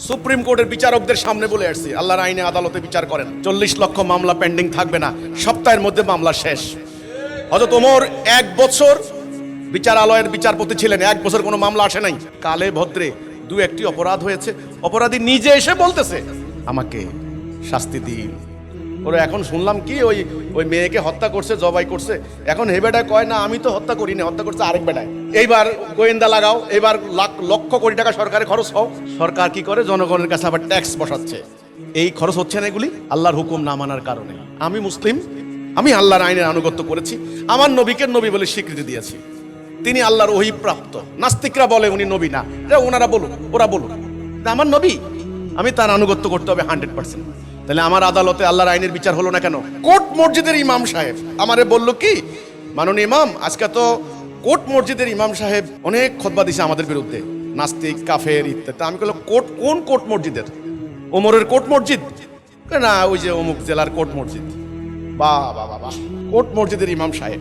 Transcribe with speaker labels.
Speaker 1: Supreme কোর্টের বিচারকদের সামনে বলে আসছি, আল্লাহর আইনে আদালতে বিচার করেন, 40 লক্ষ মামলা পেন্ডিং থাকবে না, সপ্তাহের মধ্যে মামলা শেষ। হযরত ওমর 1 বছর বিচারালয়ের বিচারপতি ছিলেন, 1 বছর কোনো মামলা আসে নাই। কালে ভদ্রে 2-1টি অপরাধ হয়েছে, অপরাধী নিজে এসে বলতেছে আমাকে শাস্তি দিন। ওরা এখন শুনলাম কি ওই মেয়েকে হত্যা করছে, জবাই করছে, এখন হে বেটায় কয় না আমি তো হত্যা করিনি, হত্যা করছে আরেক বেটায়। এইবার গোয়েন্দা লাগাও, এবার লক্ষ কোটি টাকা সরকারের খরচ হোক। সরকার কি করে, জনগণের কাছে আবার ট্যাক্স বসাচ্ছে। এই খরচ হচ্ছে না এগুলি আল্লাহর হুকুম না মানার কারণে। আমি মুসলিম, আমি আল্লাহর আইনের আনুগত্য করেছি, আমার নবীকে নবী বলে স্বীকৃতি দিয়েছি, তিনি আল্লাহর ওহী প্রাপ্ত। নাস্তিকরা বলে উনি নবী না, ওনারা বলুক, ওরা বলুক, আমার নবী, আমি তার আনুগত্য করতে হবে 100%। তাহলে আমার আদালতে আল্লাহর আইনের বিচার হলো না কেন? কোর্ট মসজিদের ইমাম সাহেব আমারে বলল কি, মাননীয় ইমাম, আজকে তো কোর্ট মসজিদের ইমাম সাহেব অনেক খুতবা দিছে আমাদের বিরুদ্ধে, নাস্তিক, কাফের ইত্যাদি। আমি বললাম কোর্ট, কোন কোর্ট মসজিদের? ওমরের কোর্ট মসজিদ? না, ওই যে অমুক জেলার কোর্ট মসজিদ। বাহ বাহ বাহ, কোর্ট মসজিদের ইমাম সাহেব।